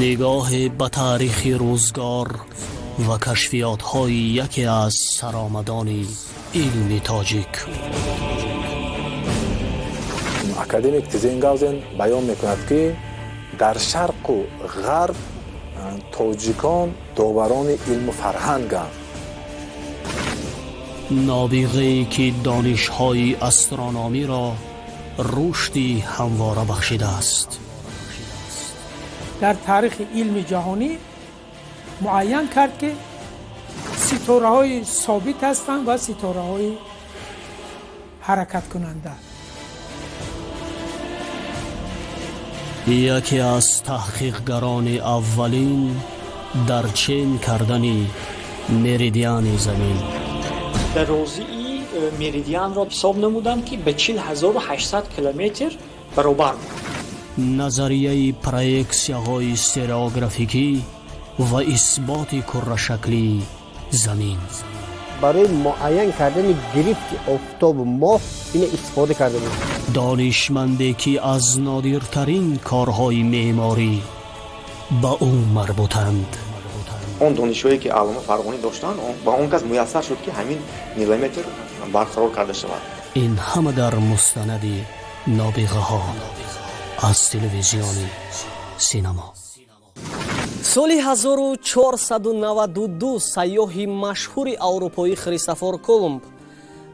نگاه به تاریخ روزگار و کشفیات های یکی از سرآمدان علم تاجیک. اکادمیک تیزینگاوزن بیان میکند که در شرق و غرب تاجیکان داوران علم و فرهنگند. نابغه‌ای که دانش‌های استرونومی را رشدی همواره بخشیده است. در تاریخ علم جهانی معین کرد که ستاره‌های ثابت هستند و ستاره‌های حرکت کننده. یکی از تحقیقگران اولین در چین کردن مریدیان زمین. در روزی مریدیان را حساب نمودند که به 40800 کیلومتر برابر بود. نظریه پرویکسیاهای استریوگرافیکی و اثبات کره شکلی زمین. برای معین کردن گرفت آفتاب و ماه این استفاده کرده بود. دانشمندی که از نادرترین کارهای معماری به او مربوطند. اون دانشجویی که علامه فرغانی داشتن با اون کس میسر شد که همین میلیمتر برقرار کرده شود. این همه در مستند نابغه ها از تلویزیون سینما. سال 1492 سیاحی مشهور اروپایی کریستوفر کولومب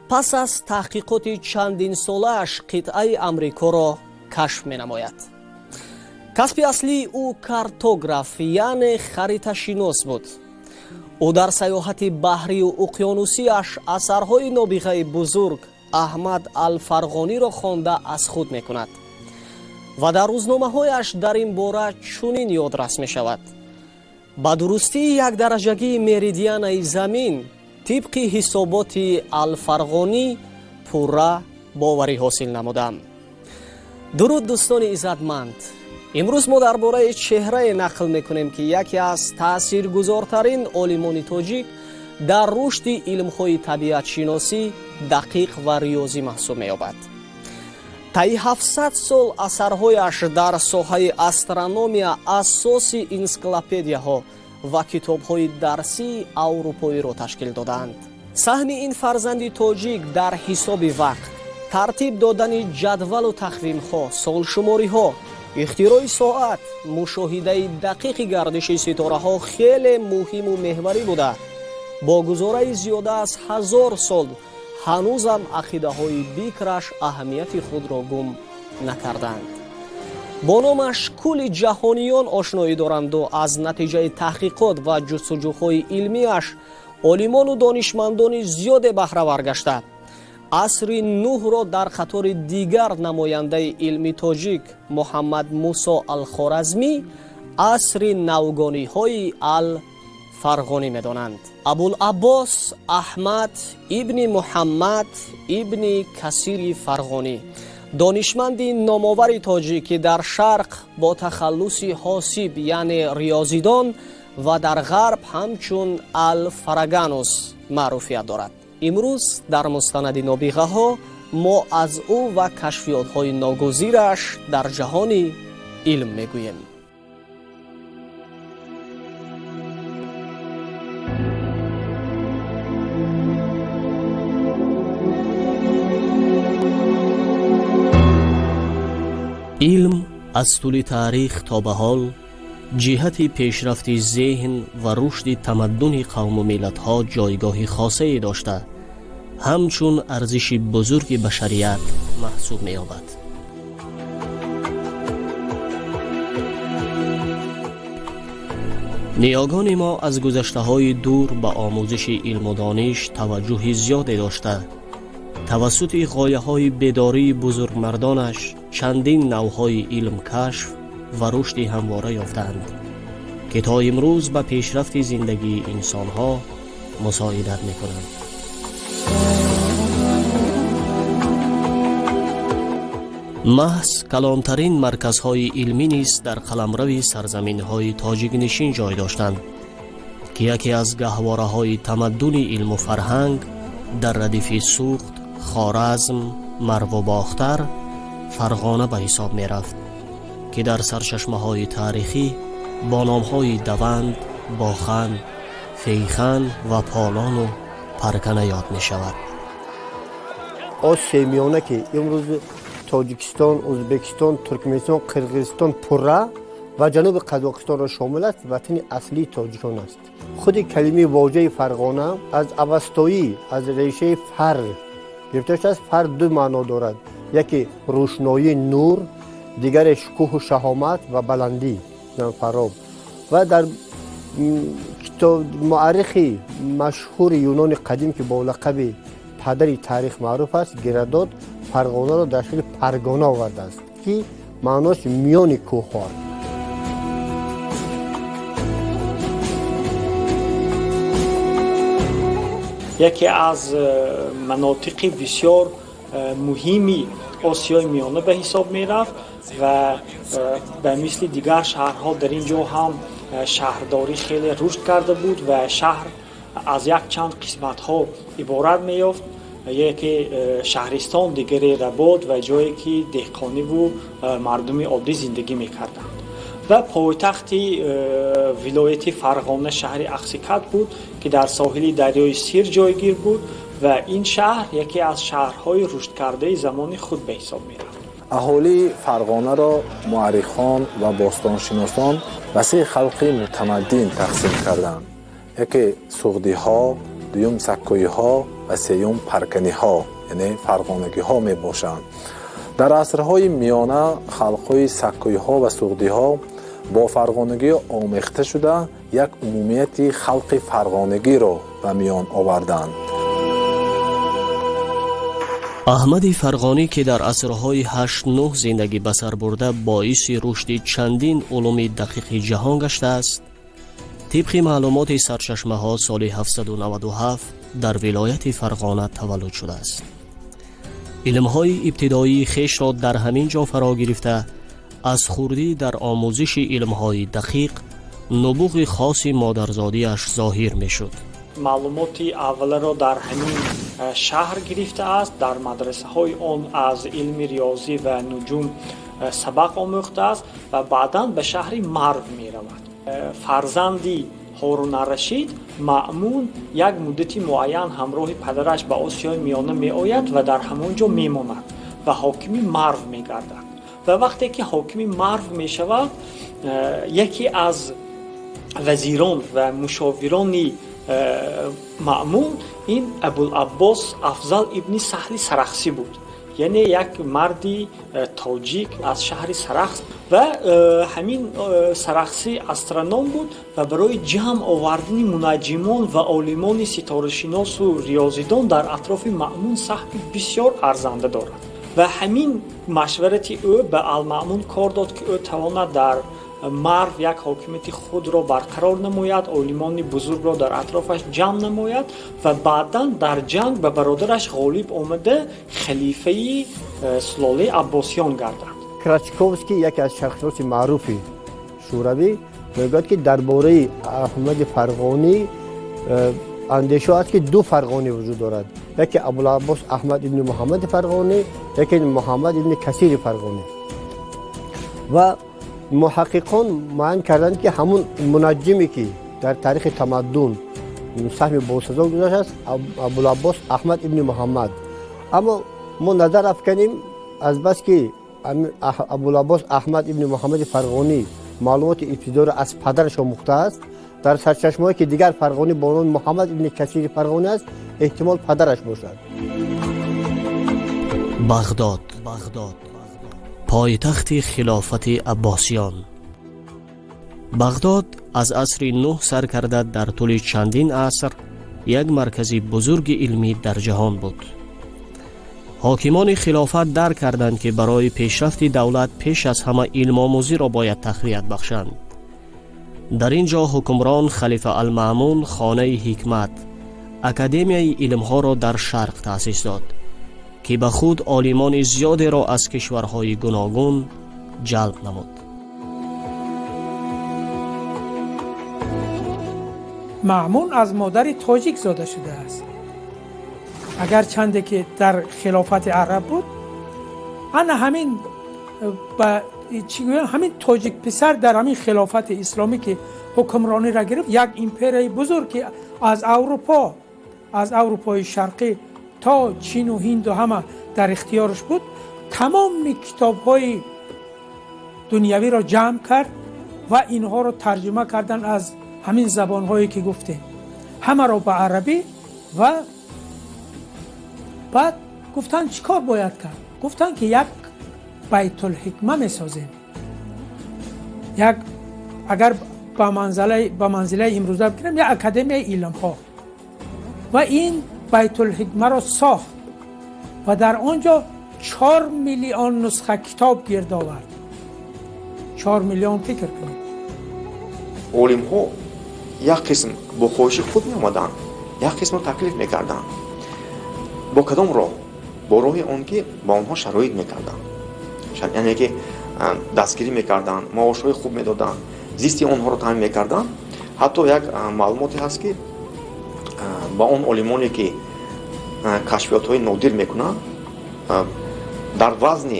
پس از تحقیقات چندین سالش قطعه امریکا را کشف می نماید. کسب اصلی او کارتوگراف یعنی خریطه شناس بود. او در سیاحت بحری و اقیانوسیش اثرهای نابغه بزرگ احمد الفرغانی را خوانده از خود می کند و در روزنامه‌هایش در این باره چنین یادرس می شود: با درستی یک درجگی مریدیان زمین طبق حسابات الفرغانی پورا باوری حاصل نمودم. درود دوستان عزتمند، امروز ما درباره چهره نقل میکنیم که یکی از تاثیرگذارترین عالمان تاجیک در رشد علم‌های طبیعت شناسی دقیق و ریاضی محسوب می‌یابد. طی 700 سال اثرهایش در ساحه استرونومیا اساس انسیکلوپدیاها و کتاب‌های درسی اروپایی را تشکیل دادند. سهم این فرزند تاجیک در حساب وقت، ترتیب دادن جدول و تقویم‌ها، سالشماری‌ها، اختراع ساعت، مشاهده دقیق گردش ستاره‌ها خیلی مهم و محوری بوده. با گذشت زیاده از 1000 سال هنوزم عقیده‌های بیکرش اهمیت خود را گم نکردند. با نامش کل جهانیان آشنایی دارند و از نتیجه تحقیقات و جستجوهای علمیش عالمان و دانشمندان زیاد بهره ور گشته. عصر نوح را در خطر دیگر نماینده علمی تاجیک محمد موسی الخوارزمی عصر نوگانی های الفرغانی می دانند. ابوالعباس احمد ابن محمد ابن کثیر فرغانی دانشمند نامآور تاجیکی در شرق با تخلص حاسب یعنی ریاضیدان و در غرب همچون الفراگانوس معروفیت دارد. امروز در مستند نابغه ها ما از او و کشفیات های ناگزیرش در جهان علم میگوییم. علم از طول تاریخ تا به حال جهت پیشرفت ذهن و رشد تمدن قوم و ملت‌ها جایگاه خاصی داشته، همچون ارزش بزرگ بشریت محسوب می‌یابد. نیاگان ما از گذشته‌های دور به آموزش علم و دانش توجه زیادی داشته، توسط غایه‌های بیداری بزرگمردانش چندین نوع‌های علم کشف و رشد همواره یافتند که تا امروز به پیشرفت زندگی انسان‌ها مساعدت می‌کنند. محض کلانترین مرکزهای علمی نیز در قلمرو سرزمین‌های تاجیک نشین جای داشتند که یکی از گهواره‌های تمدن علم و فرهنگ در ردیف سوخت، خوارزم، مرو و باختر فرغانه به حساب می رفت که در سرچشمه‌های تاریخی با نام‌های دوند، باخن، فیخن و پالان و پرکنه یاد می شود. آسیای میانه که امروز تاجیکستان، ازبکستان، ترکمنستان، قرقیزستان پره و جنوب قزاقستان را شامل است، وطن اصلی تاجیکان است. خود کلمه واژه فرغانه از اوستایی، از ریشه فر گرفته است. فر دو معنا دارد، یکی روشنایی نور، دیگر شکوه و شهامت و بلندی فراب. و در کتاب مورخ مشهور یونان قدیم که با لقب پدر تاریخ معروف است، گرادوت فرغانه را در شکل پرگانه آورده است که معناش میان کوه‌ها. یکی از مناطق بسیار مهمی آسیای میانه به حساب می رفت و به مثل دیگر شهرها در اینجا هم شهرداری خیلی رشد کرده بود و شهر از یک چند قسمت ها عبارت می یافت. یکی شهرستان، دیگری رباط و جایی که دهقانی و مردم عادی زندگی می کردند. و پایتخت ولایت فرغانه شهر اقسیکت بود که در ساحل دریای سیر جایگیر بود و این شهر یکی از شهرهای رشد کرده زمان خود به حساب می رفت. اهالی فرغانه را مورخان و باستانشناسان به سه خلق متمدن تقسیم کردند. یکی سغدی ها، دوم سکویی ها و سوم پرکنی ها، یعنی فرغانگی ها می باشند. در عصرهای میانه خلقهای سکویی ها و سغدی ها با فرغانگی آمیخته شده یک عمومیت خلق فرغانگی را به میان آوردند. احمد فرغانی که در عصرهای 8-9 زندگی به سر برده باعث رشد چندین علوم دقیق جهان گشته است. طبق معلومات سرچشمه ها سال 797 در ولایت فرغانه تولد شده است. علمهای ابتدایی خیش را در همین جا فرا گرفته، از خردی در آموزش علمهای دقیق نبوغ خاص مادرزادیش ظاهر می شد. معلومات اول را در همین شهر گرفته است. در مدرسه های آن از علم ریاضی و نجوم سبق آموخته است و بعداً به شهر مرو می رود. فرزندی هارون الرشید مأمون یک مدت معین همراه پدرش به آسیای میانه می آید و در همونجا می ماند و حاکم مرو می گردد. و وقتی که حاکم مرو می شود، یکی از وزیران و مشاوران مأمون این ابوالعباس افضل ابن سهل سرخسی بود، یعنی یک مردی تاجیک از شهر سرخس و همین سرخسی استرونوم بود و برای جمع آوردن منجمان و عالمان ستاره‌شناس و ریاضیدان در اطراف مأمون سهم بسیار ارزنده دارد و همین مشورت او به المأمون کار داد که او تواند در مرو یک حاکمیت خود را برقرار نماید، عالمان بزرگ را در اطرافش جمع نماید و بعداً در جنگ به برادرش غالب آمده خلیفه سلاله عباسیان گردد. کراچکوفسکی یکی از شخصیت معروف شوروی میگوید که درباره احمد فرغانی اندیشه است که دو فرغانی وجود دارد، یکی ابوالعباس احمد ابن محمد فرغانی، یکی محمد ابن کثیر فرغانی. و محققان معین کردند که همون منجمی که در تاریخ تمدن سهم باسزا گذاشته است ابوالعباس احمد ابن محمد. اما ما نظر افکنیم از بس که ابوالعباس احمد ابن محمد فرغانی معلومات ابتدایی را از پدرش آموخته است، در سرچشمه‌ای که دیگر فرغانی با نام محمد ابن کثیر فرغانی است احتمال پدرش باشد. بغداد پایتخت خلافت عباسیان. بغداد از عصر نو سر کرده در طول چندین عصر یک مرکز بزرگ علمی در جهان بود. حاکمان خلافت درک کردند که برای پیشرفت دولت پیش از همه علم آموزی را باید تقویت بخشند. در اینجا حکمران خلیفه المأمون خانه حکمت، اکادمیای علمها را در شرق تأسیس داد که به خود عالمان زیادی را از کشورهای گوناگون جلب نمود. مأمون از مادر تاجیک زاده شده است، اگر چنده که در خلافت عرب بود. انا همین به چی گویم همین تاجیک پسر در همین خلافت اسلامی که حکمرانی را گرفت، یک امپرای بزرگ که از اروپای شرقی تا چین و هند و همه در اختیارش بود، تمام کتاب‌های دنیوی را جمع کرد و اینها را ترجمه کردن از همین زبان‌هایی که گفتیم، همه را به عربی. و بعد گفتن چیکار باید کرد؟ گفتن که یک بیت الحکمه میسازیم، یک اگر به منزله امروزه بگیریم یک اکادمی علم ها، و این بیت الحکمه را ساخت و در آنجا 4 میلیون نسخه کتاب گرد آورد. 4 میلیون فکر کنید. علم ها یک قسم با خواهش خود می آمدن، یک قسم رو تکلیف میکردن با کدام راه؟ با راه اون که با آنها شرایط میکردن، یعنی که دستگیری میکردن، معاش های خوب میدادن، زیستی آنها رو تامین میکردن. حتی یک معلوماتی هست که با اون علمانی که کشفیات های نادر میکنن، در وزن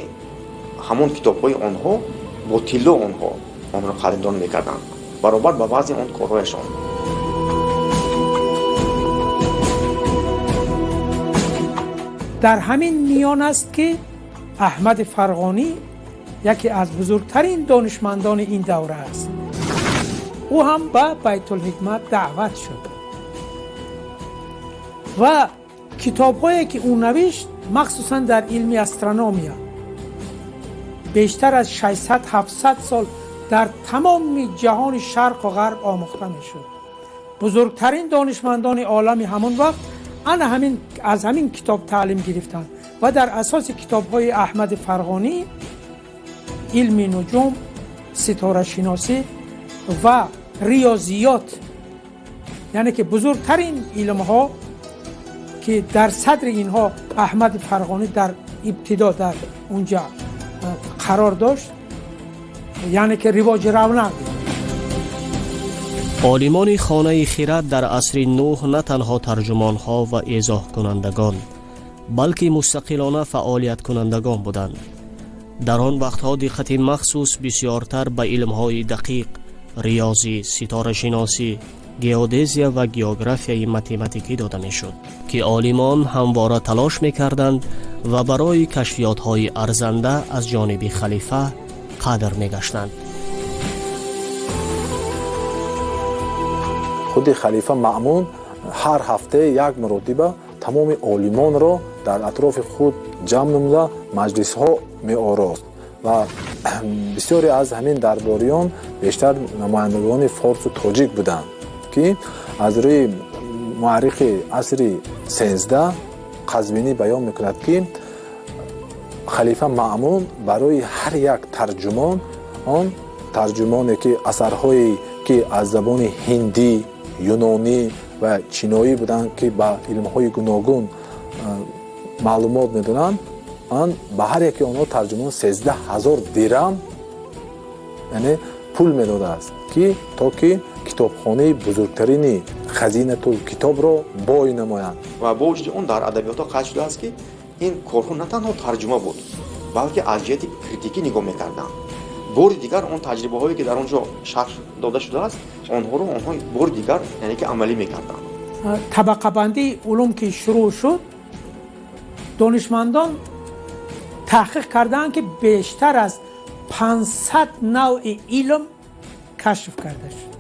همون کتاب های آنها با طلا آنها آن را قدردان میکردن برابر با وزن آن کارهایشان. در همین میان است که احمد فرغانی یکی از بزرگترین دانشمندان این دوره است. او هم به بیت الحکمه دعوت شد و کتاب‌هایی که او نوشت مخصوصا در علم استرونومیا بیشتر از 600-700 سال در تمام جهان شرق و غرب آموخته میشد. بزرگترین دانشمندان عالم همون وقت از همین کتاب تعلیم گرفتند و در اساس کتاب‌های احمد فرغانی علم نجوم، ستاره شناسی و ریاضیات، یعنی که بزرگترین علم‌ها که در صدر اینها احمد فرغانی در ابتدا در اونجا قرار داشت، یعنی که رواج رونق. عالمان خانه خرد در عصر نوح نه تنها ترجمان ها و ایضاح کنندگان بلکه مستقلانه فعالیت کنندگان بودند. در آن وقتها دقت مخصوص بسیارتر به علم های دقیق، ریاضی، ستاره شناسی، گئودزیا و گئوگرافیای متمتیکی داده می شد که عالمان همواره تلاش می کردند و برای کشفیات های ارزنده از جانب خلیفه قدر می گشتند. خود خلیفه مأمون هر هفته یک مرتبه تمام عالمان را در اطراف خود جمع نموده مجلس ها می آراست و بسیاری از همین درباریان بیشتر نمایندگان فارس و تاجیک بودند که از روی مورخ عصر 13 قزوینی بیان میکند که خلیفه مأمون برای هر یک ترجمان، آن ترجمانی که اثرهایی که از زبان هندی، یونانی و چینایی بودند که با علمهای گوناگون معلومات میدونند، آن به هر یکی آنها ترجمان 13,000 درم یعنی پول میداده است که تا که کتابخانه بزرگترین خزینه کتاب را بای نمایند. و با وجود اون در ادبیات قید شده است که این کارها نه تنها ترجمه بود بلکه از جهت کریتیکی نگاه میکردن. بار دیگر اون تجربه هایی که در اونجا شرح داده شده است آنها بار دیگر یعنی که عملی میکردن. طبقه بندی علوم که شروع شد، دانشمندان تحقیق کردند که بیشتر از 500 نوع علم کشف کرده شد.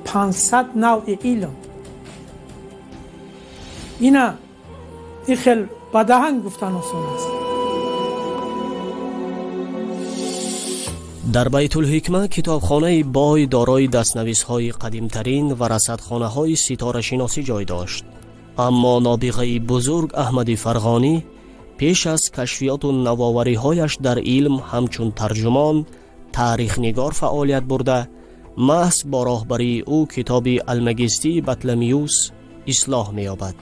500 نوع علم. این خیلی بدهنگ گفتن آسان است. در بیت الحکمه کتابخانه بای دارای دستنویس‌های قدیمترین و رصدخانه‌های ستاره شناسی جای داشت. اما نابغه بزرگ احمد فرغانی پیش از کشفیات و نوآوری‌هایش در علم همچون ترجمان، تاریخ نگار فعالیت برده، محض با راهبری او کتاب المگستی بطلمیوس اصلاح می‌یابد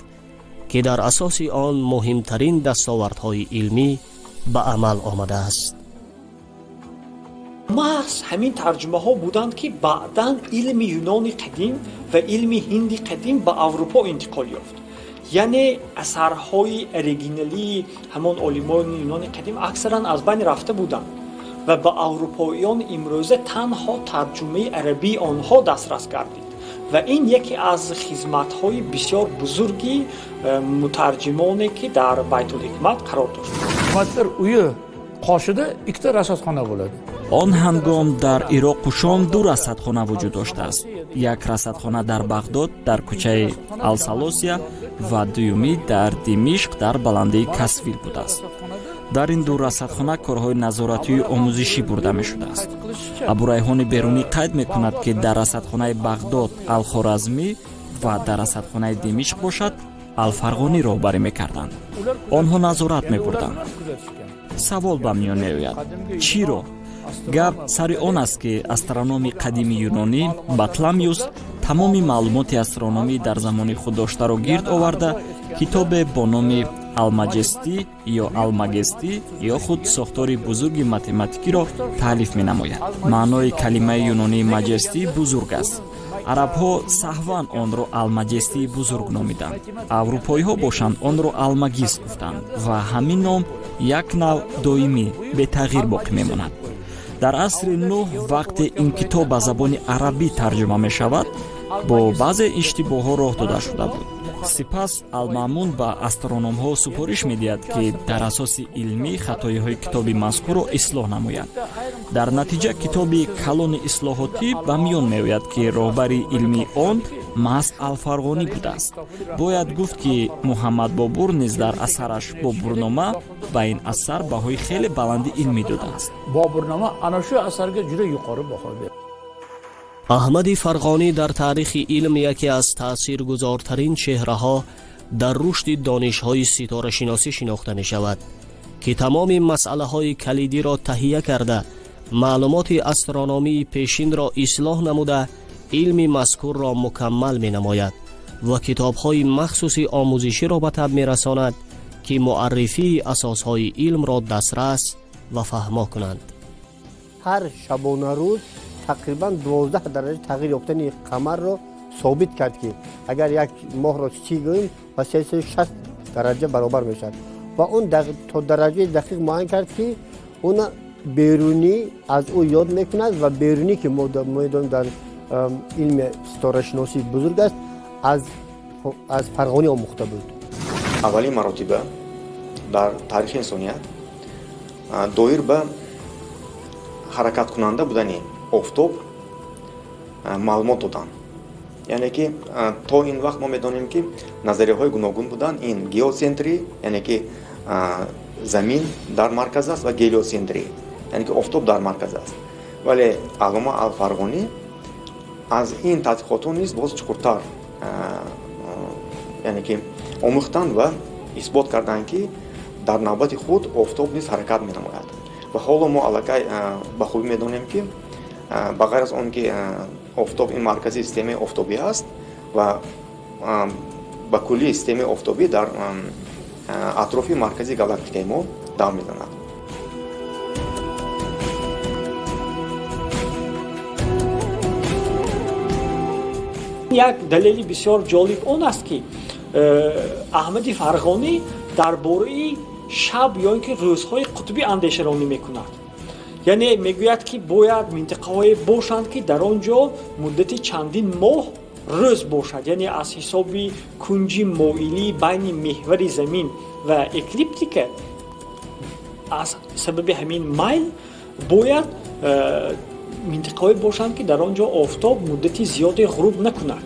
که در اساس آن مهمترین دستاوردهای علمی به عمل آمده است. محض همین ترجمه ها بودند که بعداً علم یونانی قدیم و علم هندی قدیم به اروپا انتقال یافت. یعنی اثرهای اوریجینالی همون علمان یونان قدیم اکثرا از بین رفته بودند و به اروپاییان امروزه تنها ترجمه عربی آنها دسترس گردید و این یکی از خدمت‌های بسیار بزرگی مترجمانی که در بیت الحکمت قرار داشت. Hikmatlar uyi qoshida ikkita rasadxona bo'ladi. он ҳангом дар ироқу шом ду расадхона вуҷуд доштааст. як расадхона дар бағдод дар кӯчаи алсалосия ва дуюмӣ дар димишқ дар баландии касвил будааст. дар ин ду расадхона корҳои назоратию омӯзишӣ бурда мешудааст. абурайҳони берунӣ қайд мекунад ки дар расадхонаи бағдод алхоразмӣ ва дар расадхонаи димишқ бошад алфарғонӣ роҳбарӣ мекарданд. онҳо назорат мебурданд. савол ба миён меояд: чиро? гап сари он аст ки астрономи қадими юнонӣ батламиус тамоми маълумоти астрономӣ дар замони худ доштаро гирд оварда китобе бо номи алмаҷестӣ ё алмагестӣ ё худ сохтори бузурги математикиро таълиф менамояд. маънои калимаи юнонии маҷестӣ бузург аст. арабҳо саҳван онро алмаҷестии бузург номиданд. аврупоиҳо бошанд онро алмагис гуфтанд ва ҳамин ном як нав доимӣ бетағйир боқӣ мемонад. дар асри нӯҳ вақте ин китоб ба забони арабӣ тарҷума мешавад, бо баъзе иштибоҳҳо роҳ дода шуда буд. сипас алмаъмун ба астрономҳо супориш медиҳад ки дар асоси илмӣ хатоиҳои китоби мазкурро ислоҳ намоянд. дар натиҷа китоби калони ислоҳотӣ ба миён меояд ки роҳбари илмии он маҳз алфарғонӣ будааст. бояд гуфт ки муҳаммад бобур низ дар асараш бобурнома ба ин асар баҳои хеле баланди илмӣ додааст. Boburnoma ana shu asarga juda yuqori baho berdi. аҳмади фарғонӣ дар таърихи илм яке аз таъсиргузортарин чеҳраҳо дар рушди донишҳои ситорашиносӣ шинохта мешавад, ки тамоми масъалаҳои калидиро таҳия карда, маълумоти астрономии пешинро ислоҳ намуда, илми мазкурро мукаммал менамояд ва китобҳои махсуси омӯзиширо ба таб мерасонад, ки муаррифии асосҳои илмро дастрас ва фаҳмо кунанд. ҳар шабонарӯз тақрибан 12 дараҷа тағйир ёфтани қамарро собит кард ки агар як моҳро чӣ гӯем ба 360 дараҷа баробар мешавад ва он то дараҷаи дақиқ муайян кард ки он берунӣ аз ӯ ёд мекунад ва берунӣ ки мо медонем дар илми ситорашиносӣ бузург аст аз фарғонӣ омӯхта буд. аввалин маротиба дар таърихи инсоният доир ба ҳаракаткунанда будани офтоб маълумот доданд. яъне ки то ин вақт мо медонем ки назарияҳои гуногун буданд. ин геоцентрӣ, яъне ки замин дар марказ аст ва гелиоцентрӣ, яъне ки офтоб дар марказ аст. вале аллома алфарғонӣ аз ин тадқиқотҳо низ боз чуқуртар яъне ки омӯхтанд ва исбот карданд ки дар навбати худ офтоб низ ҳаракат менамояд. ва ҳоло мо аллакай ба хубӣ медонем ки ба ғайр аз он ки офтоб ин маркази системаи офтобӣ аст ва ба кулли системаи офтобӣ дар атрофи маркази галактикаи мо давр мезанад. як далели бисёр ҷолиб он аст ки аҳмади фарғонӣ дар бораи шаб ё ин ки рӯзҳои қутбӣ андешаронӣ мекунад. яъне мегӯяд ки бояд минтақаҳое бошанд ки дар он ҷо муддати чандин моҳ рӯз бошад, яъне аз ҳисоби кунҷи моилӣ байни меҳвари замин ва эклиптика аз сабаби ҳамин майл бояд минтақаҳое бошанд ки дар он ҷо офтоб муддати зиёде ғуруб накунад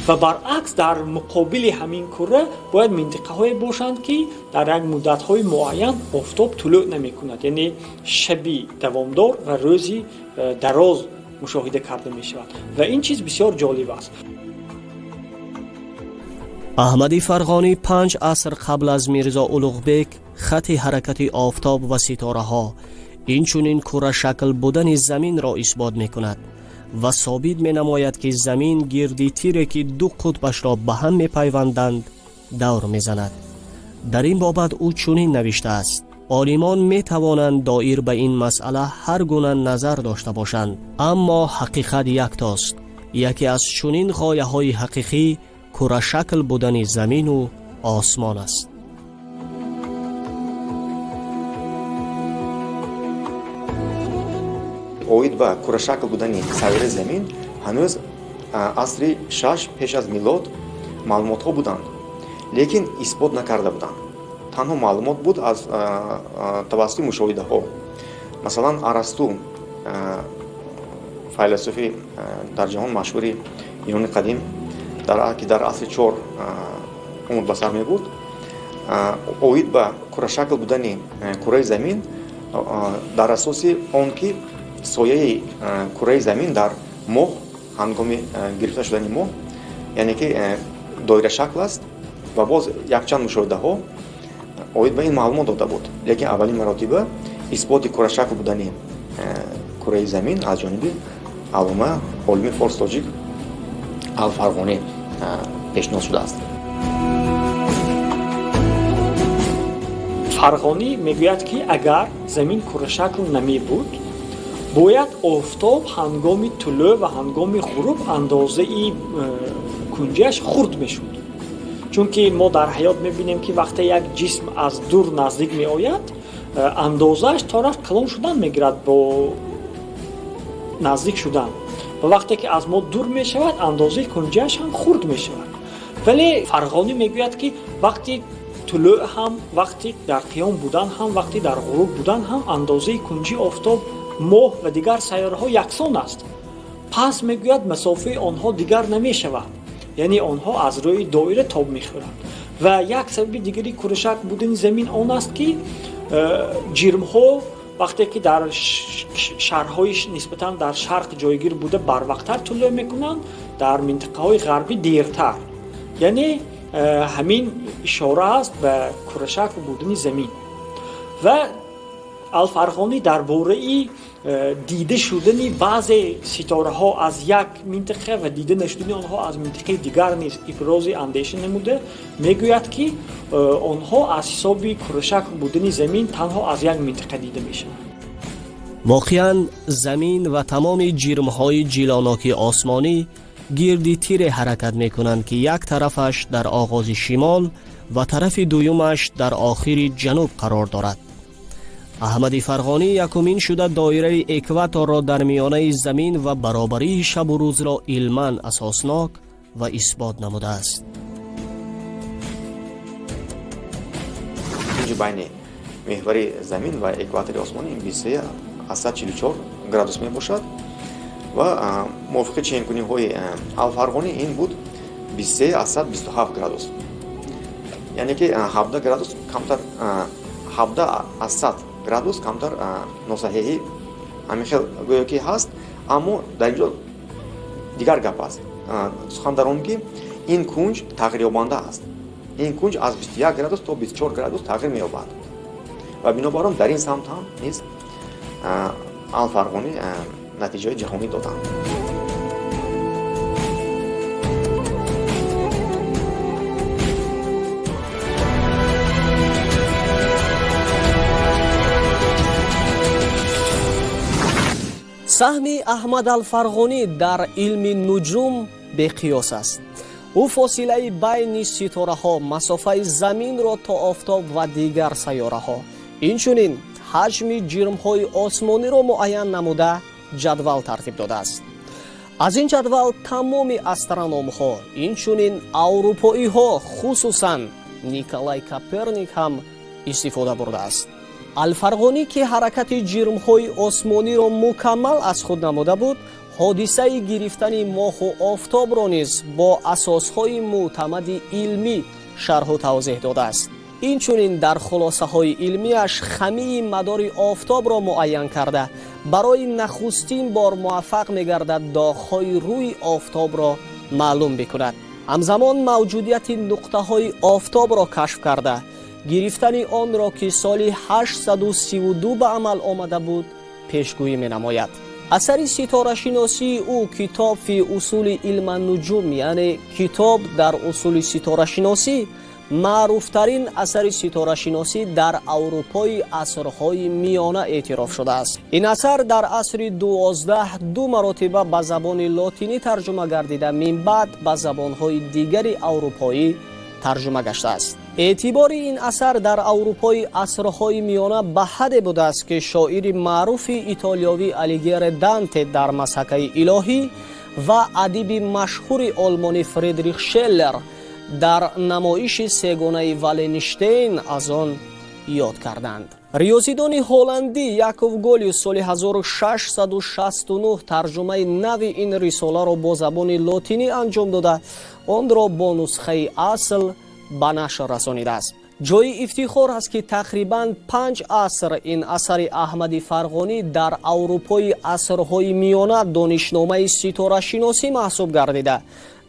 ва баръакс дар муқобили ҳамин курра бояд минтақаҳое бошанд ки дар як муддатҳои муайян офтоб тулӯъ намекунад, яъне шаби давомдор ва рӯзи дароз мушоҳида карда мешавад ва ин чиз бисёр ҷолиб аст. аҳмади фарғонӣ 5 аср қабл аз мирзо улуғбек хати ҳаракати офтоб ва ситораҳо, инчунин куррашакл будани заминро исбот мекунад ва собит менамояд ки замин гирди тире ки ду қутбашро ба ҳам мепайванданд давр мезанад. дар ин бобат ӯ чунин навиштааст: олимон метавонанд доир ба ин масъала ҳар гуна назар дошта бошанд, аммо ҳақиқат яктост. яке аз чунин ғояҳои ҳақиқӣ куррашакл будани замину осмон аст. оид ба курашакл будани сайёраи замин ҳанӯз асри 6 пеш аз милод маълумотҳо буданд, лекин исбот накарда буданд. танҳо маълумот буд аз тавассути мушоҳидаҳо. Масалан, Арасту, файласуфи дар ҷаҳон машҳури Ирони қадим, ки дар асри 4 умр ба сар мебурд, оид ба курашакл будани кураи замин дар асоси он ки сояи кураи замин дар моҳ ҳангоми гирифта шудани моҳ, яъне ки доирашакл аст ва боз якчанд мушоҳидаҳо оид ба ин маълумот дода буд. Лекин аввалин маротиба исботи курашакл будани кураи замин аз ҷониби алома олими форс-тоҷик Ал-Фарғонӣ пешниҳод шудааст. Фарғонӣ мегӯяд ки агар замин курашакл намебуд, бояд офтоб ҳангоми тулӯ ва ҳангоми ғуруб андозаи кунҷиаш хурд мешуд. Чунки мо дар ҳаёт мебинем ки вақте як ҷисм аз дур наздик меояд, андозааш то рафт калон шудан мегирад бо наздик шудан. ва вақте ки аз мо дур мешавад, андозаи кунҷиаш ҳам хурд мешавад. вале Фарғонӣ мегӯяд ки вақти тулӯъ ҳам, вақти дар қиём будан ҳам, вақти дар ғуруб будан ҳам андозаи кунҷии офтоб, моҳ ва дигар сайёраҳо яксон аст. пас мегӯяд масофаи онҳо дигар намешавад, яъне онҳо аз рӯи доира тоб мехӯранд. ва як сабаби дигари курашак будани замин он аст ки ҷирмҳо вақте ки дар шаҳрҳои нисбатан дар шарқ ҷойгир буда барвақттар тулӯъ мекунанд, дар минтақаҳои ғарбӣ дертар. яъне ҳамин ишора аст ба курашакл будани замин. ва Ал-Фарғонӣ дар бораи дида шудани баъзе ситораҳо аз як минтақа ва дида нашудани онҳо аз минтақаи дигар низ ибрози андеша намуда, мегӯяд ки онҳо аз ҳисоби курашакл будани замин танҳо аз як минтақа дида мешаванд. воқеан замин ва тамоми ҷирмҳои ҷилоноки осмонӣ гирди тире ҳаракат мекунанд ки як тарафаш дар оғози шимол ва тарафи дуюмаш дар охири ҷануб қарор дорад. Аҳмади Фарғонӣ якумин шуда доираи экваторро дар миёнаи замин ва баробарии шабу рӯзро илман асоснок ва исбот намудааст. инҷо байни меҳвари замин ва экватори осмонӣ 23-44 градус мебошад ва мувофиқи ченкуниҳои Ал-Фарғонӣ ин буд 23-27 градус. яъне ки 17 градус камтар, 17 градус камтар носаҳиҳӣ ҳамин хел гӯё ки ҳаст, аммо дар инҷо дигар гап аст. сухан дар он ки ин кунҷ тағйирёбанда аст. ин кунҷ аз 21 градус то 24 градус тағйир меёбад ва бинобар он дар ин самт ҳам низ Ал-Фарғонӣ натиҷаи ҷаҳонӣ доданд. саҳми Аҳмад Ал-Фарғонӣ дар илми нуҷум беқиёс аст. ӯ фосилаи байни ситораҳо, масофаи заминро то офтоб ва дигар сайёраҳо, инчунин ҳаҷми ҷирмҳои осмониро муайян намуда ҷадвал тартиб додааст. аз ин ҷадвал тамоми астрономҳо, инчунин аврупоиҳо, хусусан Николай Коперник ҳам истифода бурдааст. Ал-Фарғонӣ ки ҳаракати ҷирмҳои осмониро мукаммал аз худ намуда буд, ҳодисаи гирифтани моҳу офтобро низ бо асосҳои мӯътамади илмӣ шарҳу тавзеҳ додааст. инчунин дар хулосаҳои илмияш хамии мадори офтобро муайян карда, барои нахустин бор муваффақ мегардад доғҳои рӯи офтобро маълум бикунад. ҳамзамон мавҷудияти нуқтаҳои офтобро кашф карда, гирифтани онро ки соли 832 ба амал омада буд, пешгӯӣ менамояд. асари ситорашиносии ӯ, китоб фи усули илма нуҷум, яъне китоб дар усули ситорашиносӣ, маъруфтарин асари ситорашиносӣ дар аврупои асрҳои миёна эътироф шудааст. ин асар дар асри 12 ду маротиба ба забони лотинӣ тарҷума гардида, минбаъд ба забонҳои дигари аврупоӣ тарҷума гаштааст. اعتبار این اثر در اروپای عصرهای میانه به حد بوده است که شاعر معروف ایتالیایی الیگیر دانته در مسحک الهی و ادیب مشهور آلمانی فریدریش شلر در نمایش سه‌گانه والنشتین از آن یاد کردند. ریاضیدان هلندی یاکوب گولیوس سال 1669 ترجمه نوی این رساله را با زبان لاتینی انجام داده آن را با نسخه اصل به نشر رسانیده است. جای افتخار است که تقریباً 5 عصر این اثر احمد فرغانی در اروپای عصرهای میانه دانشنامه ستاره شناسی محسوب گردیده.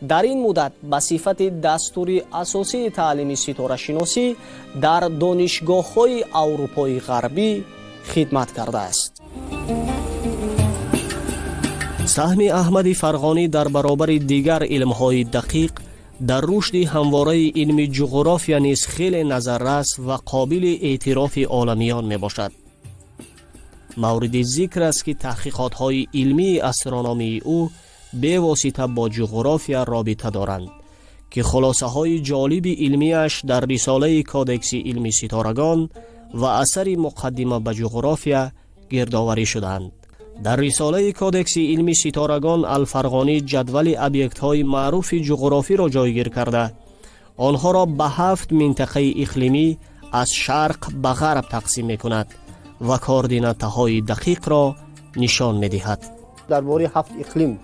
در این مدت به صفت دستور اساسی تعلیم ستاره شناسی در دانشگاه‌های اروپای غربی خدمت کرده است. سهم احمد فرغانی در برابر دیگر علم‌های دقیق در رشد همواره علم جغرافیا نیز خیلی نظررس و قابل اعتراف عالمیان می باشد. مورد ذکر است که تحقیقات‌های علمی استرونومی او به واسطه با جغرافیا رابطه دارند که خلاصه های جالب علمیش در رساله کادکس علمی ستارگان و اثر مقدمه به جغرافیا گردآوری شدند. در رساله کادکس علمی ستارگان الفرغانی جدول ابیکت های معروف جغرافی را جایگیر کرده آنها را به 7 منطقه اقلیمی از شرق به غرب تقسیم می کند و کوردیناته های دقیق را نشان می دهد. درباره 7 اقلیم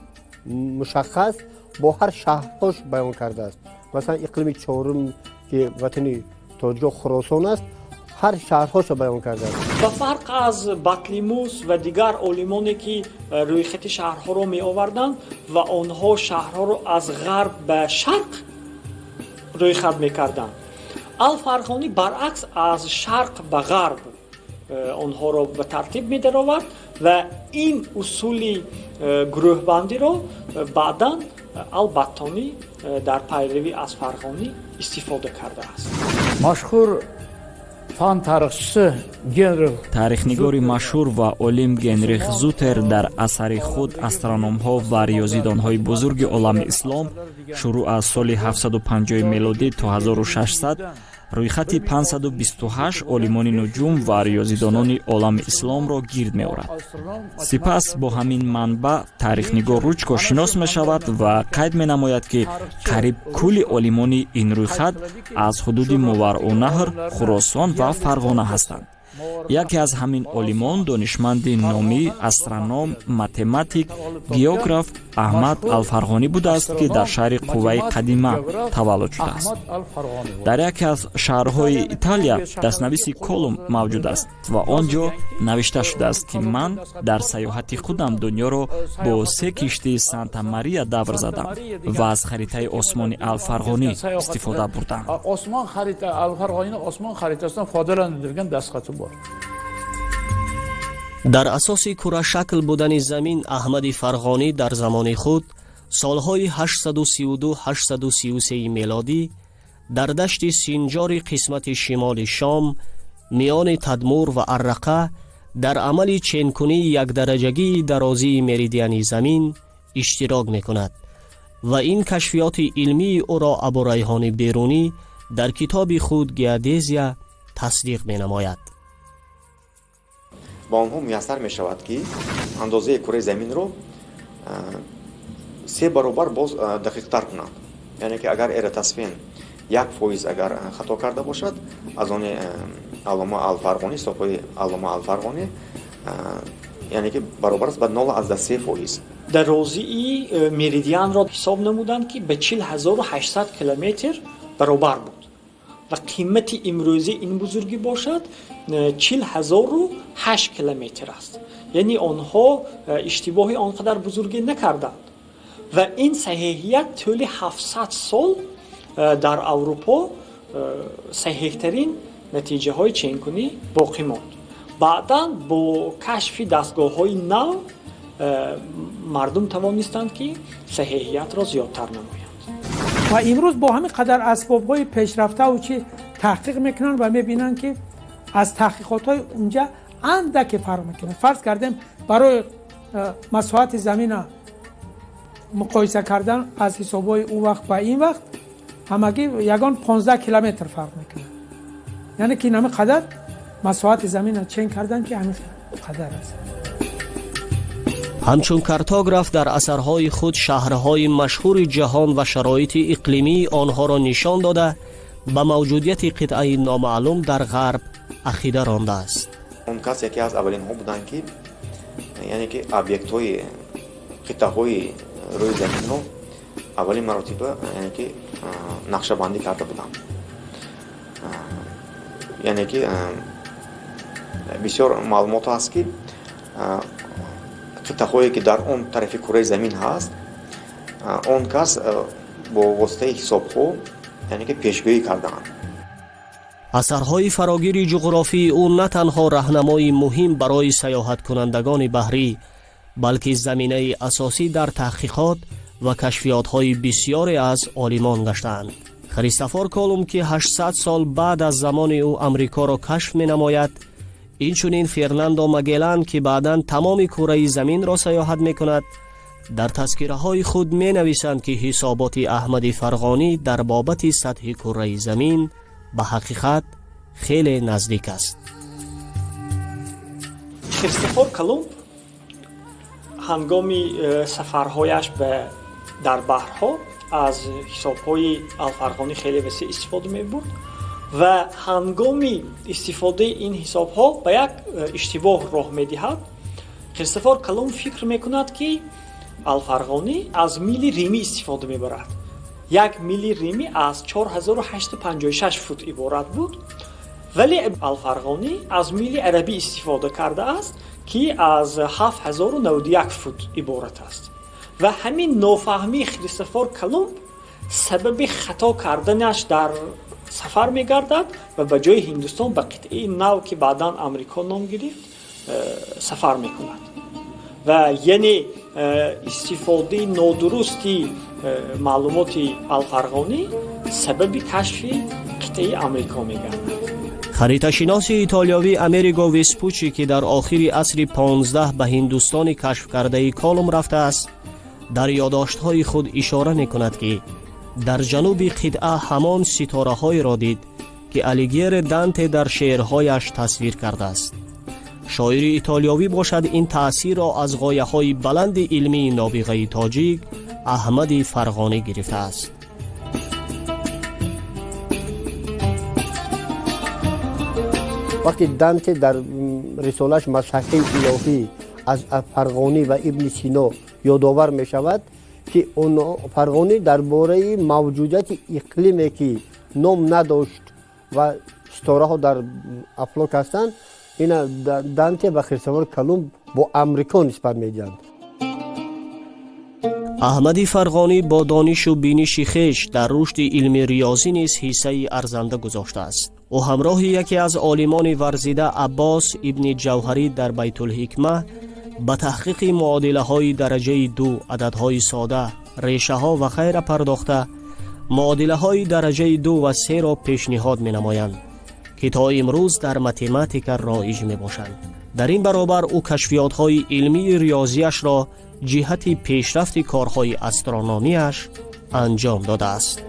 مشخص با هر شهرش بیان کرده است. مثلا اقلیم چهارم که وطن تاجر خراسان است هر شهرهاش را بیان کرده است. با فرق از بطلیموس و دیگر علمانی که روی خط شهرها را می آوردند و آنها شهرها را از غرب به شرق روی خط می کردند، الفرغانی برعکس از شرق به غرب آنها را به ترتیب می در آورد و این اصول گروه بندی را بعداً البتانی در پیروی از فرغانی استفاده کرده است. مشهور فن تاریخچisi تاریخنگاری مشهور و عالم گنریخ زوتر در اثر خود استرونوم‌ها و ریاضیدان‌های بزرگ عالم اسلام شروع از سال 750 میلادی تا 1600 رویخط 528 عالمان نجوم و ریاضیدانان عالم اسلام را گرد می‌آورد. سپس با همین منبع تاریخنگار روچکا شناس می‌شود و قید می‌نماید که قریب کل عالمان این رویخط از حدود ماوراءالنهر، خراسان و فرغانه هستند. یکی از همین عالمان دانشمند نامی استرونوم، متماتیک، گئوگراف احمد الفرغانی بوده است که در شهر قوه قدیمه تولد شده است. در یکی از شهرهای ایتالیا دستنویس کولوم موجود است و آنجا نوشته شده است که من در سیاحت خودم دنیا را با 3 کشتی سانتا ماریا دور زدم و از خریطه آسمان الفرغانی استفاده بردم. Osman xarita الفرغانی Osman xaritasından foydalanılgan dastxati bor. در اساس کره شکل بودن زمین احمد فرغانی در زمان خود سالهای 832-833 میلادی در دشت سینجار قسمت شمال شام میان تدمور و عرقه در عمل چینکنی یک درجگی درازی مریدیانی زمین اشتراک می کند و این کشفیات علمی او را ابوریحان بیرونی در کتاب خود گیادزیا تصدیق می نماید. با آنها میسر می شود که اندازه کره زمین رو 3 برابر باز دقیق تر کنند. یعنی که اگر ایر تصفین 1% اگر خطا کرده باشد از آن علامه الفرغانی صفحه علامه الفرغانی یعنی که برابر است به 0.3%. درازی مریدیان را حساب نمودند که به 40,800 کیلومتر برابر بود و قیمت امروزی این بزرگی باشد 40,008 کیلومتر است. یعنی آنها اشتباهی آنقدر بزرگی نکردند و این صحیحیت طول 700 سال در اروپا صحیح ترین نتیجه های چینکنی باقی ماند. بعداً با کشف دستگاه های نو مردم توانستند که صحیحیت را زیادتر نمایند. و امروز با همین قدر اسباب های پیشرفته و چی تحقیق میکنن و میبینن که از تحقیقات های اونجا اندک فرق میکنه. فرض کردیم برای مساحت زمین مقایسه کردن از حساب های اون وقت با این وقت همگی یگان 15 کیلومتر فرق میکنه. یعنی که این قدر مساحت زمین را چین کردن که همین قدر است. همچون کارتوگراف در اثرهای خود شهرهای مشهور جهان و شرایط اقلیمی آنها را نشان داده به موجودیت قطعه نامعلوم در غرب عقیده رانده است. اون کس یکی از اولین ها بودن که یعنی که объект های قطعه های روی زمین رو اولین مراتب یعنی که نقشه بندی کرده بودن. یعنی که بسیار معلومات هست که قطعه هایی که در اون طرف کره زمین هست اون کس با واسطه حساب ها یعنی که پیشگویی کردن. اثرهای فراگیر جغرافی او نه تنها راهنمای مهم برای سیاحت کنندگان بحری بلکه زمینه اساسی در تحقیقات و کشفیات‌های بسیاری از عالمان گشتند. کریستوفر کولومب که 800 سال بعد از زمان او امریکا را کشف می‌نماید، اینچنین فرناندو ماگلان که بعداً تمام کره زمین را سیاحت می‌کند، در تذکره‌های خود می‌نویسند که حسابات احمد فرغانی در بابت سطح کره زمین به حقیقت خیلی نزدیک است. کریستوفر کولومب هنگامی سفرهایش به در بحرها از حسابهای الفرغانی خیلی وسیع استفاده می‌برد و هنگامی استفاده این حسابها به یک اشتباه راه می‌دهد. کریستوفر کولومب فکر می‌کند که الفرغانی از میل ریمی استفاده می‌برد. یک میل ریمی از 4856 فوت عبارت بود، ولی الفرغانی از میل عربی استفاده کرده است که از 7091 فوت عبارت است و همین نافهمی کریستوفر کولومب سبب خطا کردنش در سفر می‌گردد و به جای هندوستان به قطعه نو که بعداً امریکا نام گرفت سفر می‌کند و یعنی استفاده نادرستی معلومات الفرغانی سبب کشف قطعه امریکا می‌گردد. خریطه شناس ایتالیایی امریگو ویسپوچی که در آخر عصر 15 به هندوستان کشف کرده کولومب رفته است، در یادداشت‌های خود اشاره می‌کند که در جنوب قطعه همان ستاره‌های را دید که الیگیر دانته در شعرهایش تصویر کرده است. شاعر ایتالیایی باشد این تأثیر را از غایه‌های بلند علمی نابغه تاجیک احمد فرغانی گرفته است. وقتی دانته در رسالش مصحف الهی از فرغانی و ابن سینا یادآور می شود که اون فرغانی درباره موجودیت اقلیمی که نام نداشت و ستاره ها در افلاک هستند، این دانته و کریستوفر کولومب با امریکا نسبت می‌دهند. احمد فرغانی با دانش و بینش خویش در رشد علم ریاضی نیز حصه ارزنده گذاشته است. او همراه یکی از عالمان ورزیده عباس ابن جوهری در بیت الحکمه به تحقیق معادله های درجه 2 عددهای ساده، ریشه ها و غیره پرداخته معادله های درجه 2 و 3 را پیشنهاد می نمایند که تا امروز در متماتیک رایج می باشند. در این برابر او کشفیات های علمی ریاضیش را جهت پیشرفت کارهای استرونومیش انجام داده است.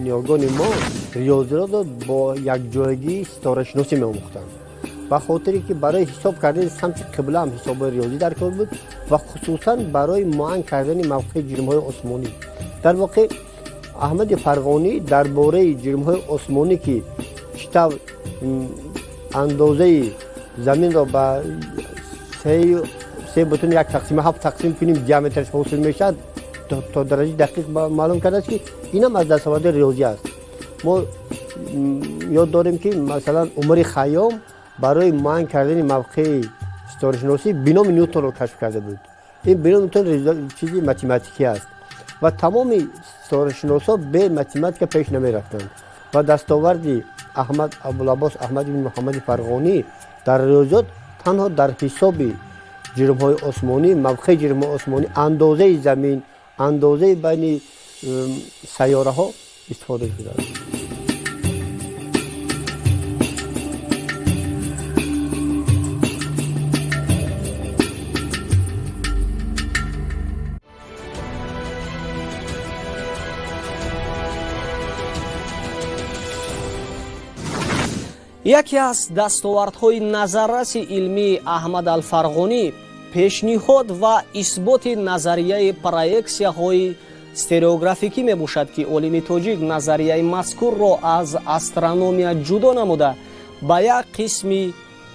نیاگان ما ریاضی را با یک جایگی ستاره شناسی می آموختند و خاطری که برای حساب کردن سمت قبله هم حساب ریاضی در کار بود و خصوصا برای معاین کردن موقع جرم‌های آسمانی. در واقع احمد فرغانی درباره جرم‌های آسمانی که چطور اندازه زمین را به 3.1/7 تقسیم کنیم دیامترش حاصل میشد تا درجه دقیق معلوم کرده است که اینم از دستاورد ریاضی است. ما یاد داریم که مثلا عمر خیام برای معاین کردن موقع ستاره شناسی بینام نیوتن را کشف کرده بود. این بینام نیوتن چیزی متماتیکی است و تمام ستاره شناسا به متماتیک پیش نمی رفتند و دستاورد احمد ابوالعباس احمد بن محمد فرغانی در ریاضیات تنها در حساب جرم‌های آسمانی، موقع جرم آسمانی، اندازه زمین، اندازه بین سیاره ها استفاده شده است. яке аз дастовардҳои назарраси илмии Аҳмад Алфарғонӣ пешниҳод ва исботи назарияи проексияҳои стереографикӣ мебошад, ки олими тоҷик назарияи мазкурро аз астрономия ҷудо намуда ба як қисми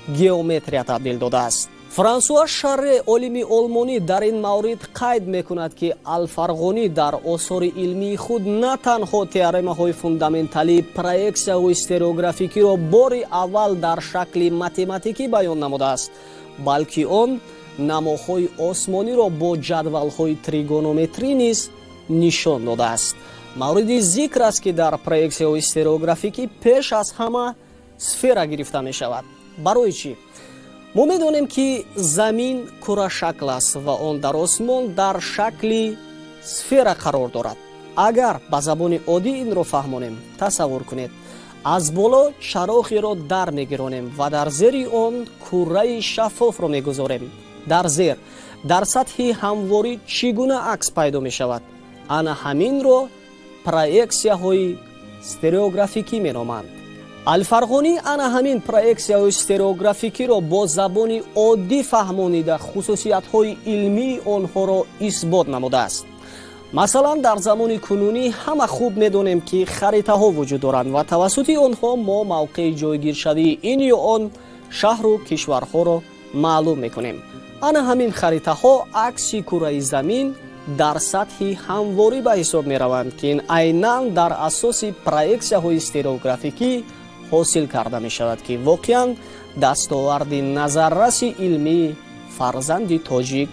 геометрия табдил додааст. Франсуа Шарре, олими олмонӣ, дар ин маврид қайд мекунад, ки Алфарғонӣ дар осори илмии худ на танҳо теоремаҳои фундаменталии проексияҳои стереографикиро бори аввал дар шакли математикӣ баён намудааст, балки он намоҳои осмониро бо ҷадвалҳои тригонометрӣ низ нишон додааст. мавриди зикр аст, ки дар проексияҳои стереографикӣ пеш аз ҳама сфера гирифта мешавад. барои чӣ? мо медонем, ки замин курашакл аст ва он дар осмон дар шакли сфера қарор дорад. агар ба забони оддӣ инро фаҳмонем, тасаввур кунед, аз боло чароғеро дар мегиронем ва дар зери он курраи шаффофро мегузорем. дар зер, дар сатҳи ҳамворӣ чӣ гуна акс пайдо мешавад? ана ҳаминро проексияҳои стереографикӣ меноманд. Алфарғонӣ ана ҳамин проексияҳои стереографикиро бо забони оддӣ фаҳмонида хусусиятҳои илмии онҳоро исбот намудааст. масалан, дар замони кунунӣ ҳама хуб медонем, ки харитаҳо вуҷуд доранд ва тавассути онҳо мо мавқеи ҷойгиршавии ин ё он шаҳру кишварҳоро маълум мекунем. ана ҳамин харитаҳо акси кураи замин дар сатҳи ҳамворӣ ба ҳисоб мераванд, ки ин айнан дар асоси проексияҳои стереографикӣ ҳосил карда мешавад, ки воқеан дастоварди назарраси илмии фарзанди тоҷик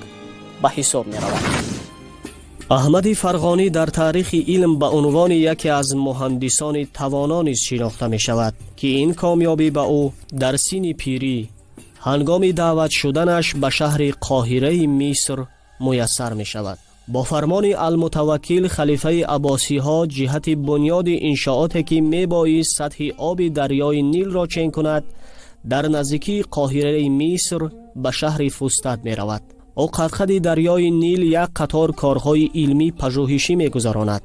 ба ҳисоб меравад. аҳмади Фарғонӣ дар таърихи илм ба унвони яке аз муҳандисони тавоно низ шинохта мешавад, ки ин комёбӣ ба ӯ дар синни пирӣ ҳангоми даъват шуданаш ба шаҳри Қоҳираи Миср муяссар мешавад. бо фармони Алмутаваккил халифаи Аббосиҳо ҷиҳати бунёди иншооте, ки мебоист сатҳи оби дарёи Нилро чен кунад, дар наздикии Қоҳираи Миср ба шаҳри Фустат меравад. ӯ қадқади дарёи Нил як қатор корҳои илмӣ пажӯҳишӣ мегузаронад.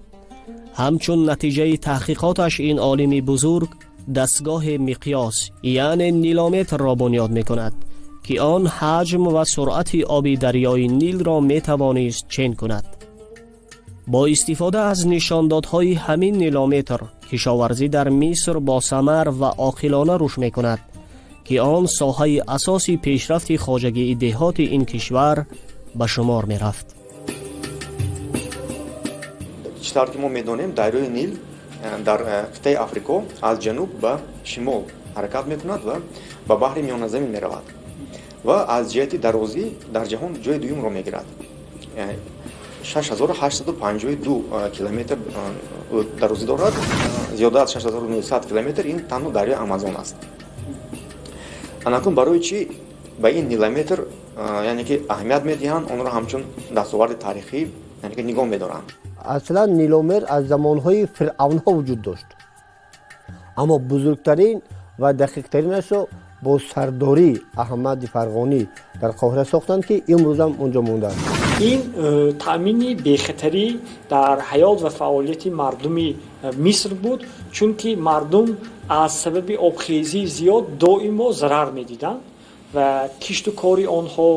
ҳамчун натиҷаи таҳқиқоташ ин олими бузург дастгоҳи миқёс, яъне нилометрро бунёд мекунад, ки он ҳаҷм ва суръати оби дарёи Нилро метавонист чен кунад. бо истифода аз нишондодҳои ҳамин нилометр, кишоварзӣ дар Миср бо самар ва оқилона рушд мекунад, ки он соҳаи асоси пешрафти хоҷагии деҳоти ин кишвар ба шумор мерафт. читар ки мо медонем, дарёи Нил дар қитъаи Африко аз ҷануб ба шимол ҳаракат мекунад ва ба баҳри миёназамин меравад ва аз ҷиҳати дарозӣ дар ҷаҳон ҷои дуюмро мегирад. 6852 километр дарозӣ дорад, зиёда аз 6900 километр ин танҳо дарёи Амазон аст. анакун барои чӣ ба ин нилометр яъне ки аҳамият медиҳанд, онро ҳамчун дастоварди таърихӣ яъне ки нигоҳ медоранд. аслан ниломер аз замонҳои фиръавнҳо вуҷуд дошт, аммо бузургтарин ва дақиқтаринашро бо сардории Аҳмади Фарғонӣ дар Қоҳира сохтанд, ки имрӯзам онҷо мондааст. ин таъмини бехатарӣ дар ҳаёт ва фаъолияти мардуми Миср буд, чунки мардум аз сабаби обхезии зиёд доимо зарар медиданд ва кишту кори онҳо,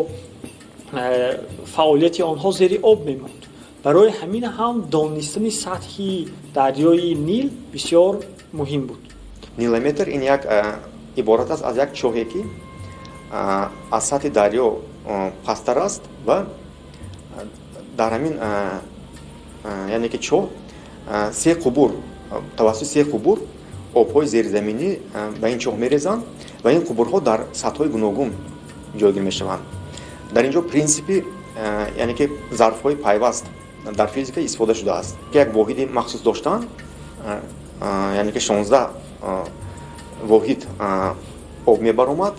фаъолияти онҳо зери об мемонд. барои ҳамин ҳам донистани сатҳи дарёи Нил бисёр муҳим буд. Нилометр ин як иборат аст аз як чоҳе, ки аз сатҳи дарё пасттар аст ва дар ҳамин яъне ки чоҳ се қубур, тавассути се қубур обҳои зеризаминӣ ба ин чоҳ мерезанд ва ин қубурҳо дар сатҳҳои гуногун ҷойгир мешаванд. дар ин ҷо принсипи яъне ки зарфҳои пайваст дар физика истифода шудааст, ки як воҳиди махсус доштанд, яъне ки 16 воҳид об мебаромад.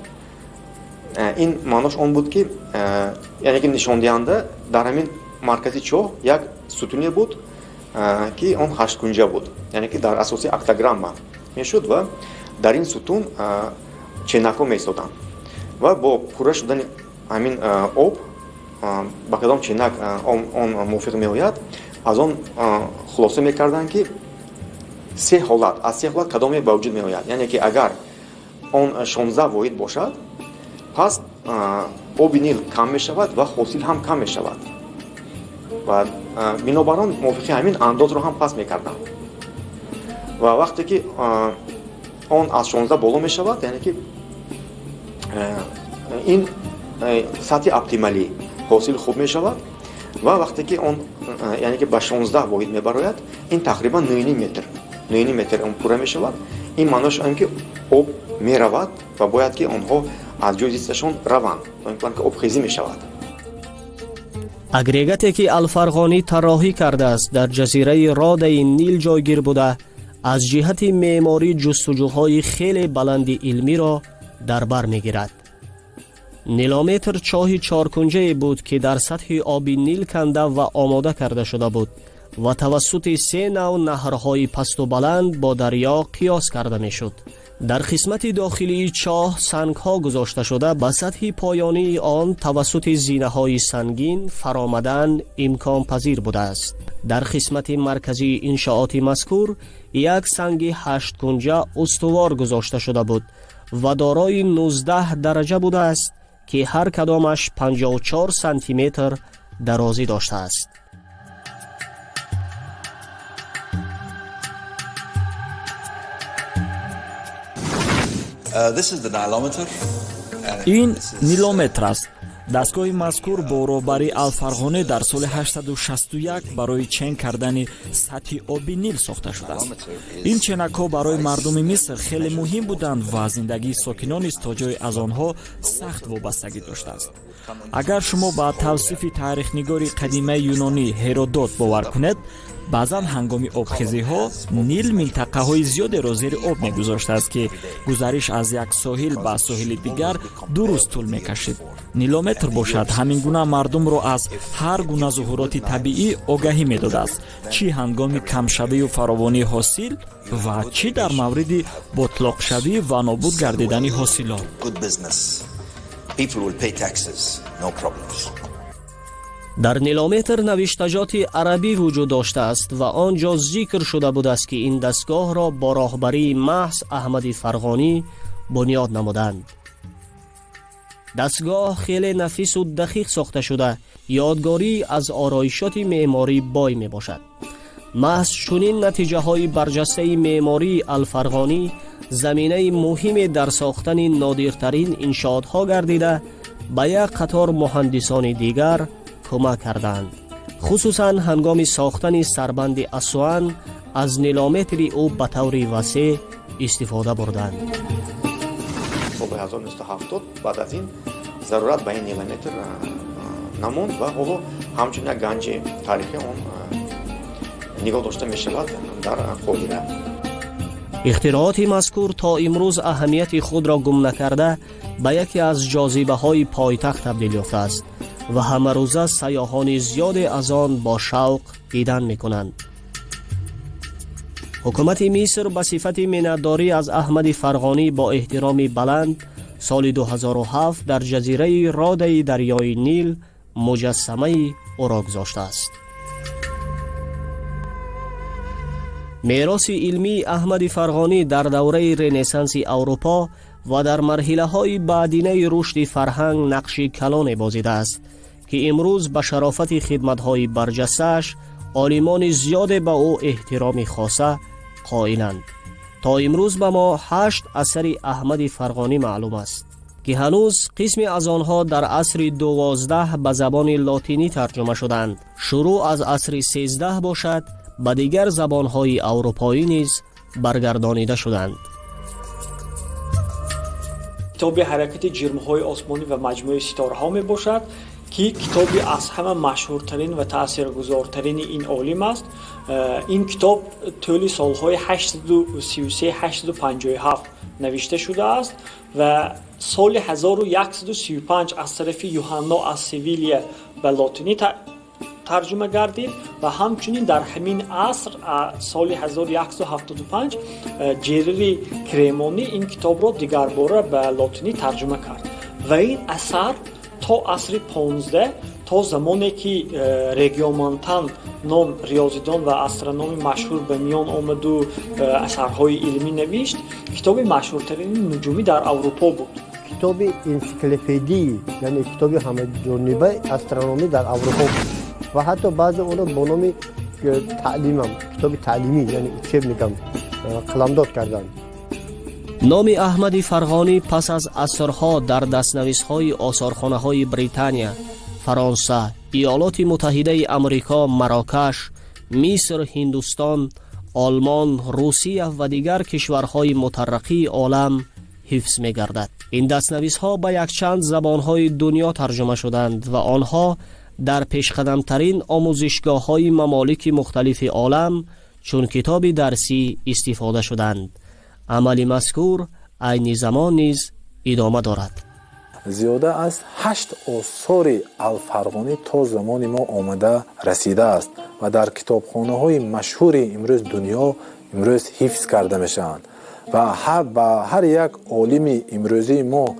ин маънош он буд, ки яъне ки нишондиҳанда дар ҳамин маркази чоҳ як сутуне буд, ки он 8 кунҷа буд, яъне ки дар асоси октограмма мешуд ва дар ин сутун ченакҳо меистоданд ва бо пурра шудани ҳамин об ба кадом ченак он мувофиқ меояд, аз он хулоса мекарданд, ки се ҳолат, аз се ҳолат кадоме ба вуҷуд меояд. яъне ки агар он 16 воид бошад, пас оби Нил кам мешавад ва ҳосил ҳам кам мешавад. ва бинобар он мувофиқи ҳамин андозро ҳам паст мекарданд. ва вақте ки он аз 16 боло мешавад, яъне ки ин сатҳи оптималӣ ҳосил хуб мешавад ва вақте ки он яъне ки ба 16 воид мебарояд, ин тақрибан 9 метр он пура мешавад. ин маънош ин ки об меравад ва бояд ки онҳо аз ҷои зисташон раванд, ки обхезӣ мешавад. агрегате ки Алфарғонӣ тарроҳӣ кардааст дар ҷазираи Родаи Нил ҷойгир буда, аз ҷиҳати меъморӣ ҷустуҷӯҳои хеле баланди илмиро дар бар мегирад. Нилометр чоҳи чоркунҷае буд, ки дар сатҳи оби Нил канда ва омода карда шуда буд ва тавассути 3 нав наҳрҳои пасту баланд бо дарьё қиёс карда мешуд. дар қисмати дохилии чоҳ сангҳо гузошта шуда, ба сатҳи поёнии он тавассути зинаҳои сангин фаромадан имконпазир будааст. дар қисмати марказии иншооти мазкур як санги 8 кунҷа устувор гузошта шуда буд ва дорои 19 дараҷа будааст, ки ҳар кадомаш 54 сантиметр дарозӣ доштааст. ин нилометр аст. дастгоҳи мазкур бо роҳбари Алфарғонӣ дар соли 861 барои чен кардани сатҳи оби Нил сохта шудааст. ин ченакҳо барои мардуми Миср хеле муҳим буданд ва зиндагии сокинон истоҷои аз онҳо сахт вобастагӣ доштааст. агар шумо ба тавсифи таърихнигори қадимаи юнонӣ Ҳеродот бовар кунед, баъзан ҳангоми обхезиҳо Нил минтақаҳои зиёдеро зери об мегузоштааст, ки гузариш аз як соҳил ба соҳили дигар 2 рӯз тӯл мекашид. нилометр бошад ҳамин гуна мардумро аз ҳар гуна зуҳуроти табиӣ огаҳӣ медодааст, чӣ ҳангоми камшавию фаровонии ҳосил ва чӣ дар мавриди ботлоқшавӣ ва нобуд гардидани ҳосилот. дар нилометр навиштаҷоти арабӣ вуҷуд доштааст ва он ҷо зикр шуда будааст, ки ин дастгоҳро бо роҳбарии маҳз Аҳмади Фарғонӣ бунёд намуданд. дастгоҳ хеле нафису дақиқ сохта шуда, ёдгорӣ аз ороишоти меъморӣ бой мебошад. маҳз чунин натиҷаҳои барҷастаи меъмории Алфарғонӣ заминаи муҳиме дар сохтани нодиртарин иншоотҳо гардида, ба як қатор муҳандисони дигар кӯмак карданд. хусусан ҳангоми сохтани сарбанди Асуан аз нилометри ӯ ба таври васеъ истифода бурданд. соли 1970 баъд аз ин зарурат ба ин нилометр намонд ва ҳоло ҳамчун як ганҷи таърихи он нигоҳ дошта мешавад дар Қоҳира. ихтироати мазкур то имрӯз аҳамияти худро гум накарда ба яке аз ҷозибаҳои пойтахт табдил ёфтааст ва ҳамарӯза сайёҳони зиёде аз он бо шавқ дидан мекунанд. ҳукумати Миср ба сифати миннатдорӣ аз Аҳмади Фарғонӣ бо эҳтироми баланд соли 2007 дар ҷазираи Родаи дарёи Нил муҷассамаи ӯро гузоштааст. мероси илмии Аҳмади Фарғонӣ дар давраи ренессанси Аврупо ва дар марҳилаҳои баъдинаи рушди фарҳанг нақши калоне бозидааст, ки имрӯз ба шарофати хидматҳои барҷастааш олимони зиёде ба ӯ эҳтироми хоса қоиланд. то имрӯз ба мо 8 асари Аҳмади Фарғонӣ маълум аст, ки ҳанӯз қисме аз онҳо дар асри 12 ба забони лотинӣ тарҷума шуданд. шурӯъ аз асри 13 бошад, ба дигар забонҳои аврупоӣ низ баргардонида шуданд. китоби ҳаракати ҷирмҳои осмонӣ ва маҷмӯи ситораҳо мебошад, ки китоби аз ҳама машҳуртарин ва таъсиргузортарини ин олим аст. ин китоб тӯли солҳои 833-857 навишта шудааст ва соли 1135 аз тарафи Юҳанно аз Севилия ба лотинӣ тарҷума гардид ва ҳамчунин дар ҳамин аср соли 1175 Ҷерри Кремонӣ ин китобро дигарбора ба лотинӣ тарҷума кард ва ин асар то асри 15 то замоне ки региомонтан ном риёзидон ва астрономи машҳур ба миён омаду асарҳои илмӣ навишт, китоби машҳуртарини нуҷумӣ дар Аврупо буд. کتاب انسیکلوپدی یعنی کتاب همه جانبه استرونومی در اروپا بود و حتی بعض اون رو با نام کتاب تعلیمی یعنی چه میگم قلمداد کردن. نام احمد فرغانی پس از عصرها در دستنویس‌های آثارخانه‌های بریتانیا، فرانسه، ایالات متحده آمریکا، مراکش، مصر، هندوستان، آلمان، روسیه و دیگر کشورهای مترقی عالم حفظ می‌گردد. این دستنویس‌ها به یک چند زبان‌های دنیا ترجمه شدند و آنها در پیشقدم‌ترین آموزشگاه‌های ممالک مختلف عالم چون کتاب درسی استفاده شدند. عمل مذکور عین زمان نیز ادامه دارد. زیاده از 8 آثار الفرغانی تا زمان ما آمده رسیده است و در کتابخانه‌های مشهور امروز دنیا امروز حفظ کرده میشوند و هر یک عالم امروزی ما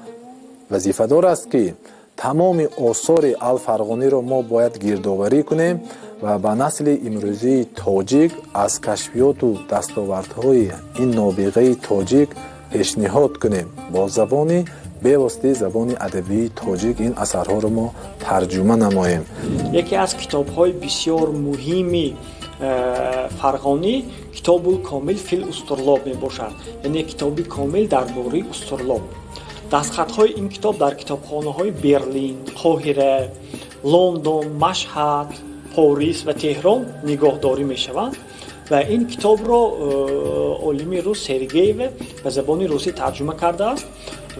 وظیفه دار است که تمام آثار الفرغانی را ما باید گردآوری کنیم و به نسل امروزی تاجیک از کشفیات و دستاوردهای این نابغه تاجیک پیشنهاد کنیم با زبان به واسطه زبان ادبی تاجیک این اثرها را ما ترجمه نماییم. یکی از کتاب‌های بسیار مهمی فرغانی کتاب کامل فی الاسطرلاب میباشد، یعنی کتابی کامل درباره اسطرلاب. دستخطهای این کتاب در کتابخانه‌های برلین، قاهره، لندن، مشهد، پاریس و تهران نگهداری میشوند و این کتاب را عالم روس سرگیو به زبان روسی ترجمه کرده است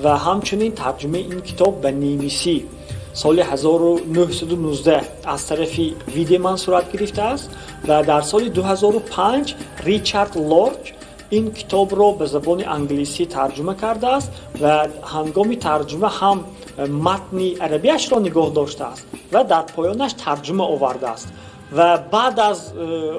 و همچنین ترجمه این کتاب به نیمیسی سال 1919 از طرف ویدمان صورت گرفته است و در سال 2005 ریچارد لارک این کتاب را به زبان انگلیسی ترجمه کرده است و هنگام ترجمه هم متن عربیش را نگاه داشته است و در پایانش ترجمه آورده است و بعد از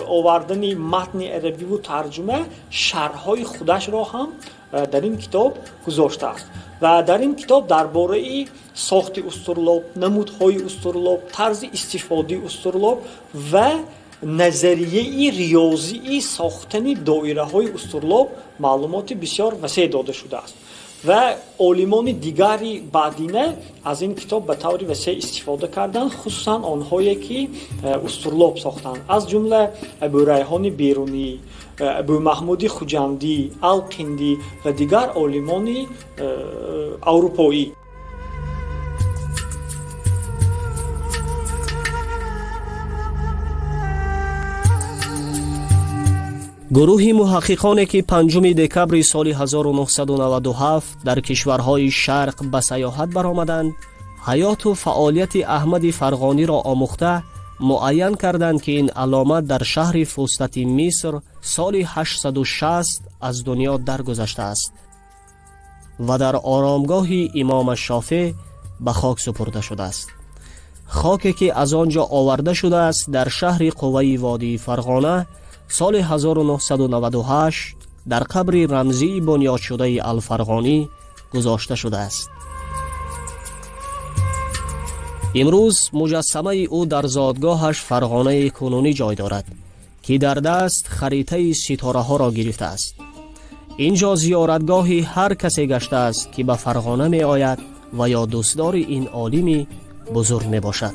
آوردن متن عربی و ترجمه شرح‌های خودش را هم در این کتاب گذاشته است و در این کتاب درباره ساخت اسطرلاب، نمودهای اسطرلاب، طرز استفاده اسطرلاب و نظریه ریاضی ساختن دایره های اسطرلاب معلومات بسیار وسیع داده شده است و عالمان دیگری بعدینه از این کتاب به طور وسیع استفاده کردند، خصوصا آنهایی که اسطرلاب ساختند از جمله ابو ریحان بیرونی، ابو محمود خوجندی، القندی و دیگر عالمان اروپایی. گروه محققانی که 5 دکبر سال 1997 در کشورهای شرق به سیاحت برآمدند، حیات و فعالیت احمد فرغانی را آموخته معین کردند که این علامت در شهر فوستت مصر سال 860 از دنیا درگذشته است و در آرامگاه امام شافعی به خاک سپرده شده است. خاکی که از آنجا آورده شده است در شهر قوه وادی فرغانه سال 1998 در قبر رمزی بنیاد شده الفرغانی گذاشته شده است. امروز مجسمه او در زادگاهش فرغانه کنونی جای دارد که در دست خریطه ستاره ها را گرفته است. اینجا زیارتگاهی هر کسی گشته است که به فرغانه می آید و یا دوستدار این عالمی بزرگ می باشد.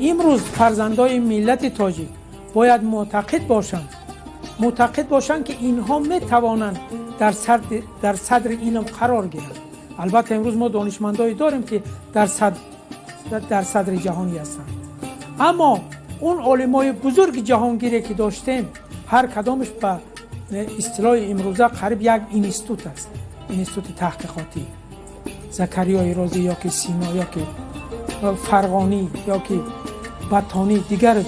امروز فرزندای ملت تاجیک باید معتقد باشند که اینها می توانند در صدر علم قرار گیرند. البته امروز ما دانشمندایی داریم که در صدر جهانی هستند، اما اون علمای بزرگ جهانگیری که داشتیم هر کدامش به اصطلاح امروزه قریب یک اینستیتوت است، اینستیتوت تحقیقاتی. زکریا رازی یا که سینا یا که فرغانی یا که بطانی دیگر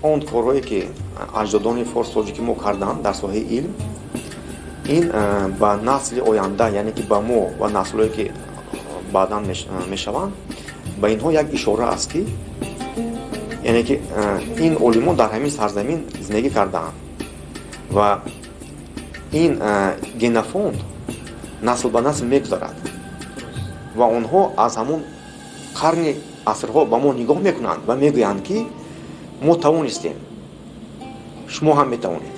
اون کارهایی که اجدادان فارس تاجیکی ما کردن در ساحه علم، این با نسل آینده یعنی که با ما و نسل‌هایی که بعداً میشوند به اینها یک اشاره است که یعنی که این علما در همین سرزمین زندگی کردند و این گنفوند نسل به نسل میگذرد ва онҳо аз ҳамон қарни асрҳо ба мо нигоҳ мекунанд ва мегӯянд ки мо тавонистем, шумо ҳам метавонед.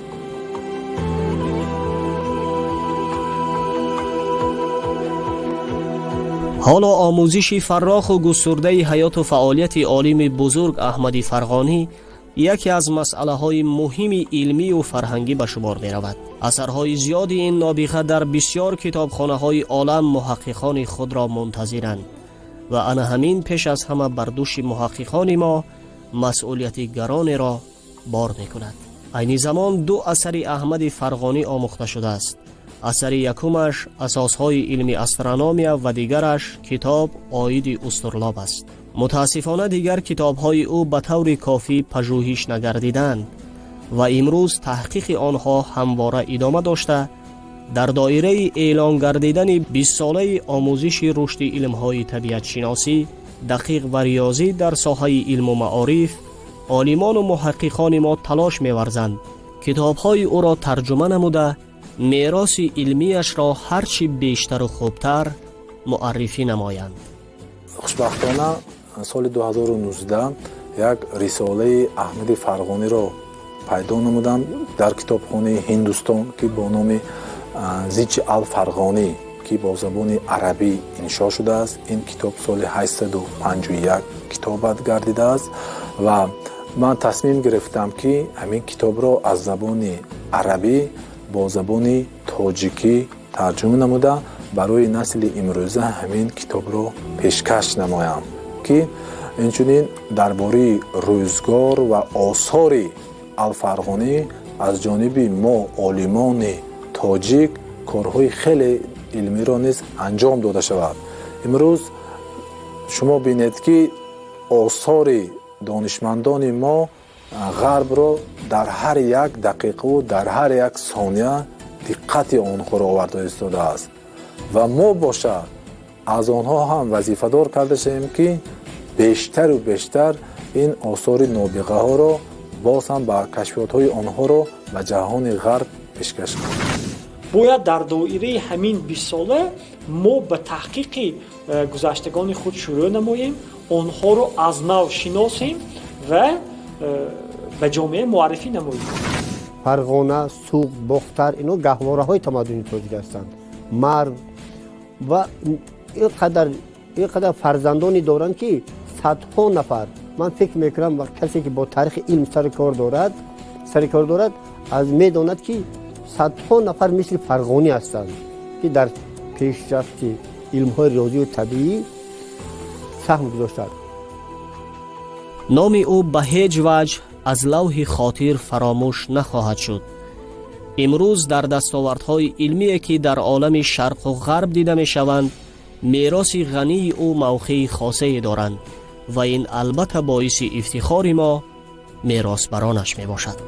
ҳоло омӯзиши фарроху густурдаи ҳаёту фаъолияти олими бузург Аҳмади Фарғонӣ яке аз масъалаҳои муҳими илмию фарҳангӣ ба шумор меравад. асарҳои зиёди ин нобиға дар бисёр китобхонаҳои олам муҳаққиқони худро мунтазиранд ва ана ҳамин пеш аз ҳама бар дӯши муҳаққиқони мо масъулияти гаронеро бор мекунад. айни замон ду асари Аҳмади Фарғонӣ омӯхта шудааст. асари якумаш асосҳои илми астрономия ва дигараш китоб оиди устурлоб аст. мутаассифона дигар китобҳои ӯ ба таври кофӣ пажӯҳиш нагардиданд ва имрӯз таҳқиқи онҳо ҳамвора идома дошта дар доираи эълон гардидани 20-солаи омӯзиши рушди илмҳои табиатшиносӣ, дақиқ ва риёзӣ дар соҳаи илму маориф олимону муҳаққиқони мо талош меварзанд китобҳои ӯро тарҷума намуда мероси илмияшро ҳарчи бештару хубтар муаррифӣ намоянд. хушбахтона соли 2019 як рисолаи Аҳмади Фарғониро пайдо намудам дар китобхонаи Ҳиндустон ки бо номи Зичи ал-Фарғонӣ ки бо забони арабӣ иншо шудааст. ин китоб соли 851 китобат гардидааст ва ман тасмим гирифтам ки ҳамин китобро аз забони арабӣ бо забони тоҷикӣ тарҷума намуда барои насли имрӯза ҳамин китобро пешкаш намоям ки инчунин дар бораи рӯзгор ва осори Ал-Фарғонӣ аз ҷониби мо олимони тоҷик корҳои хеле илмиро низ анҷом дода шавад. имрӯз шумо бинед ки осори донишмандони мо ғарбро дар ҳар як дақиқу дар ҳар як сония диққати онҳоро оварда истодааст ва мо бошад аз онҳо ҳам вазифадор карда шавем ки бештару бештар ин осори нобиғаҳоро боз ҳам ба кашфиётҳои онҳоро ба ҷаҳони ғарб пешкаш кунем. бояд дар доираи ҳамин 20 сола мо ба таҳқиқи гузаштагони худ шурӯъ намоем, онҳоро аз нав шиносем ва ба ҷомеа муаррифӣ намоем. Фарғона, Суғ, Бохтар ино гаҳвораҳои тамаддуни тоҷик ҳастанд. Марв ва инқадар фарзандони доранд ки садҳо нафар, ман фикр мекунам касе ки бо таърихи илм сари кор дорад аз медонад ки садҳо нафар мисли Фарғонӣ ҳастанд ки дар пешрафти илмҳои риёзию табиӣ саҳм гузоштанд. номи ӯ ба ҳеҷ ваҷ аз лавҳи хотир фаромӯш нахоҳад шуд. имрӯз дар дастовардҳои илмие ки дар олами шарқу ғарб дида мешаванд мероси ғании ӯ мавқеи хосае доранд ва ин албатта боиси ифтихори мо меросбаронаш мебошад.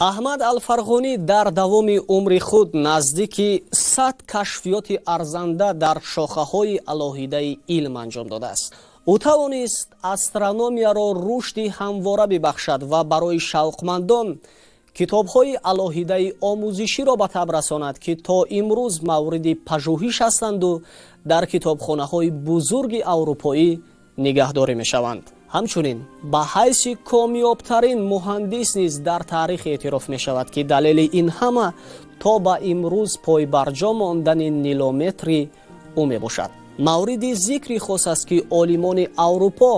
аҳмад Ал-Фарғонӣ дар давоми умри худ наздики 100 кашфиёти арзанда дар шохаҳои алоҳидаи илм анҷом додааст. ӯ тавонист астрономияро рушди ҳамвора бибахшад ва барои шавқмандон китобҳои алоҳидаи омӯзиширо ба таб расонад ки то имрӯз мавриди пажӯҳиш ҳастанду дар китобхонаҳои бузурги аврупоӣ нигаҳдорӣ мешаванд. ҳамчунин ба ҳайси комёбтарин муҳандис низ дар таърих эътироф мешавад ки далели ин ҳама то ба имрӯз пойбарҷо мондани нилометри ӯ мебошад. мавриди зикри хос аст ки олимони аврупо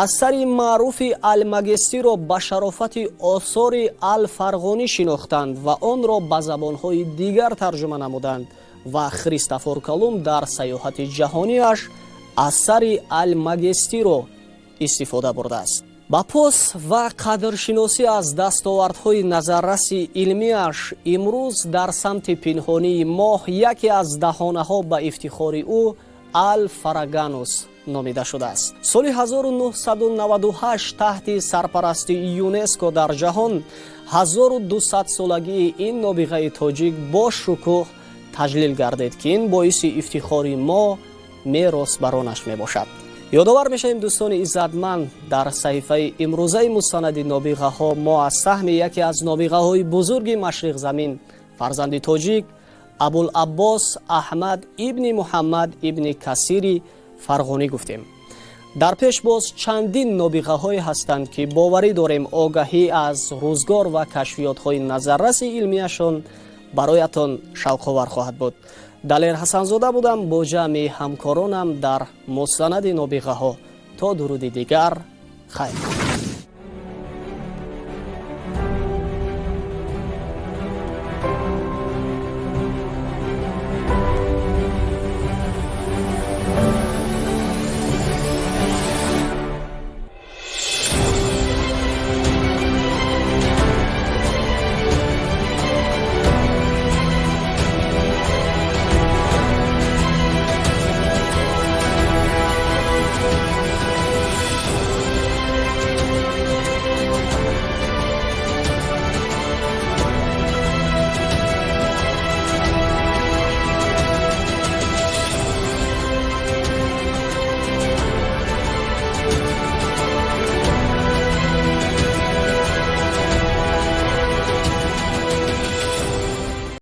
асари маъруфи Ал-Магестиро ба шарофати осори Ал-Фарғонӣ шинохтанд ва онро ба забонҳои дигар тарҷума намуданд ва Христофор Колумб дар сайёҳати ҷаҳонияш асари Ал-Магестиро истифода бурдааст. ба пос ва қадршиносӣ аз дастовардҳои назарраси илмияш имрӯз дар самти пинҳонии моҳ яке аз даҳонаҳо ба ифтихори ӯ Ал-Фараганус номида шудааст. соли 1998 таҳти сарпарасти ЮНЕСКО дар ҷаҳон 1200 солагии ин нобиғаи тоҷик бо шукӯҳ таҷлил гардид ки ин боиси ифтихори мо меросбаронаш мебошад. ёдовар мешавем дӯстони иззатманд, дар саҳифаи имрӯзаи мустанади нобиғаҳо мо аз саҳми яке аз нобиғаҳои бузурги машриқзамин фарзанди тоҷик абулаббос аҳмад ибни муҳаммад ибни касири фарғонӣ гуфтем. дар пешбоз чандин нобиғаҳое ҳастанд ки боварӣ дорем огаҳӣ аз рӯзгор ва кашфиётҳои назарраси илмияшон бароятон шавқовар хоҳад буд. далер ҳасанзода будам бо ҷамъи ҳамкоронам дар мустанади нобиғаҳо. то дуруди дигар хайр.